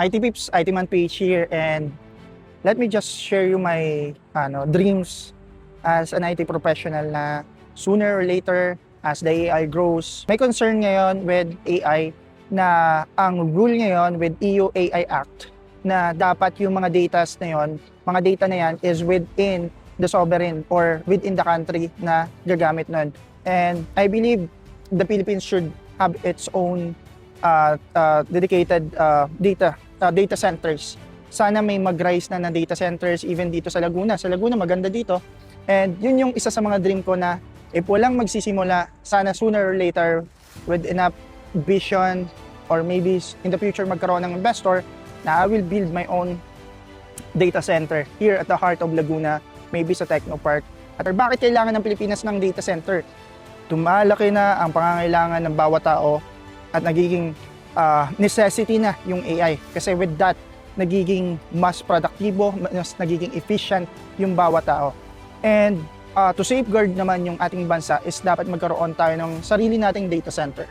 IT Pips, IT Man PH here, and let me just share you my dreams as an IT professional na sooner or later as the AI grows. May concern ngayon with AI na ang rule ngayon with EU AI Act na dapat yung mga data na yan is within the sovereign or within the country na gagamit nun. And I believe the Philippines should have its own dedicated data centers. Sana may mag-rise na data centers even dito sa Laguna. Sa Laguna, maganda dito. And yun yung isa sa mga dream ko na if walang magsisimula, sana sooner or later with enough vision or maybe in the future magkaroon ng investor na I will build my own data center here at the heart of Laguna, maybe sa Technopark. At bakit kailangan ng Pilipinas ng data center? Tumalaki na ang pangangailangan ng bawat tao at nagiging necessity na yung AI. Kasi with that, nagiging mas produktibo, mas nagiging efficient yung bawat tao. And to safeguard naman yung ating bansa is dapat magkaroon tayo ng sarili nating data center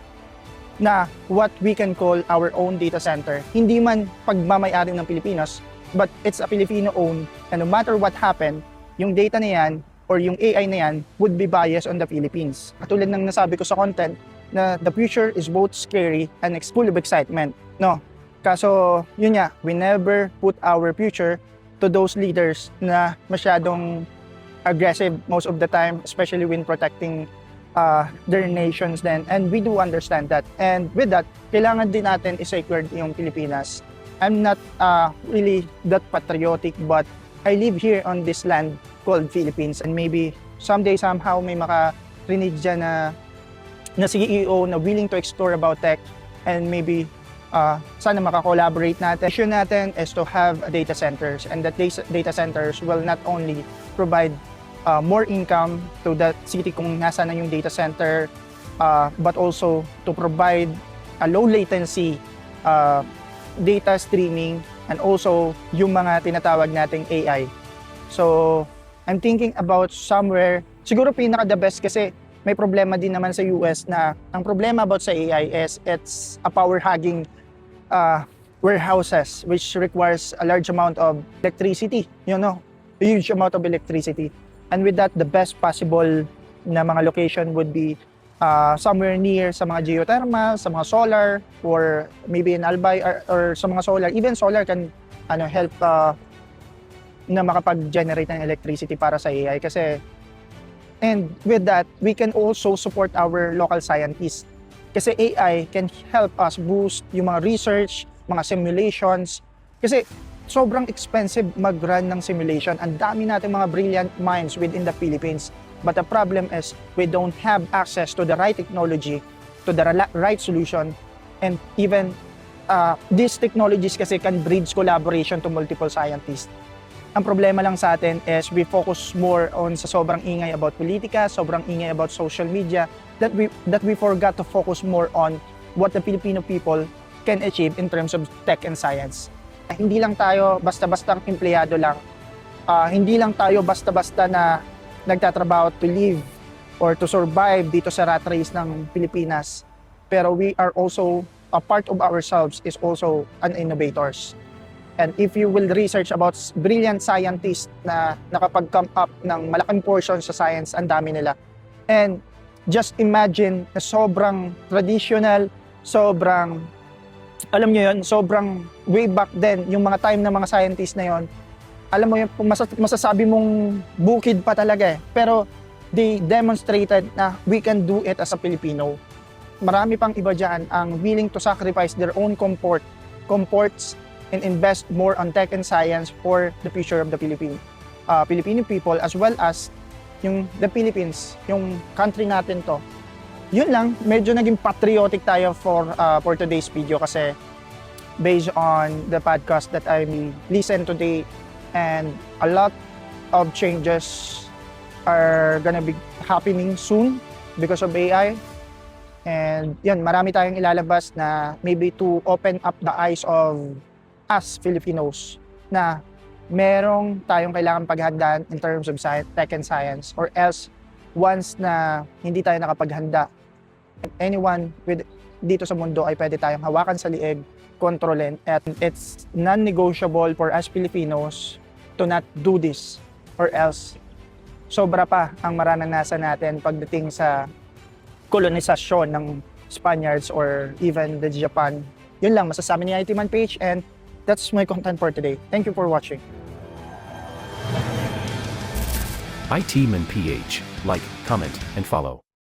na what we can call our own data center. Hindi man pagmamayari ng Pilipinas, but it's a Filipino-owned, and no matter what happen, yung data na yan or yung AI na yan would be biased on the Philippines. Katulad ng nasabi ko sa content na the future is both scary and full of excitement. No? Kaso, yun nga, we never put our future to those leaders na masyadong aggressive most of the time, especially when protecting their nations then. And we do understand that. And with that, kailangan din natin i-safeguard yung Pilipinas. I'm not really that patriotic, but I live here on this land called Philippines. And maybe someday, somehow, may makarinig dyan na CEO na willing to explore about tech, and maybe sana makakollaborate natin. The issue natin is to have data centers, and that data centers will not only provide more income to that city kung nasa na yung data center, but also to provide a low latency data streaming, and also yung mga tinatawag nating AI. So, I'm thinking about somewhere, siguro pinaka the best kasi may problema din naman sa US na ang problema about sa AI is it's a power hogging warehouses which requires a large amount of electricity, a huge amount of electricity. And with that, the best possible na mga location would be somewhere near sa mga geothermal, sa mga solar, or maybe in Albay or sa mga solar. Even solar can help na makapag-generate ng electricity para sa AI. And with that, we can also support our local scientists. Kasi AI can help us boost yung mga research, mga simulations. Kasi sobrang expensive mag-run ng simulation. Ang dami natin mga brilliant minds within the Philippines. But the problem is we don't have access to the right technology, to the right solution. And even these technologies kasi can bridge collaboration to multiple scientists. Ang problema lang sa atin is we focus more on sa sobrang ingay about politika, sobrang ingay about social media, that we forgot to focus more on what the Filipino people can achieve in terms of tech and science. Hindi lang tayo basta-bastang empleyado lang. Hindi lang tayo basta-basta na nagtatrabaho to live or to survive dito sa rat race ng Pilipinas. Pero we are also, a part of ourselves is also an innovators. And if you will research about brilliant scientists na nakapag-come up ng malaking portion sa science, ang dami nila. And just imagine na sobrang traditional, alam nyo yun, sobrang way back then, yung mga time ng mga scientists na yun, alam mo yun, masasabi mong bukid pa talaga eh. Pero they demonstrated na we can do it as a Filipino. Marami pang iba dyan ang willing to sacrifice their own comforts and invest more on tech and science for the future of the Filipino people, as well as yung the Philippines, yung country natin to. Yun lang, medyo naging patriotic tayo for today's video kasi based on the podcast that I listened today, and a lot of changes are gonna be happening soon because of AI. And yun, marami tayong ilalabas na maybe to open up the eyes of us Filipinos na merong tayong kailangan paghandaan in terms of tech and science, or else once na hindi tayo nakapaghanda, anyone dito sa mundo ay pwede tayong hawakan sa liig kontrolin at it's non-negotiable for us Filipinos to not do this or else sobra pa ang mararanasan natin pagdating sa kolonisasyon ng Spaniards or even the Japan. Yun lang masasabi ni IT Man Page, and that's my content for today. Thank you for watching. IT Man PH, like, comment, and follow.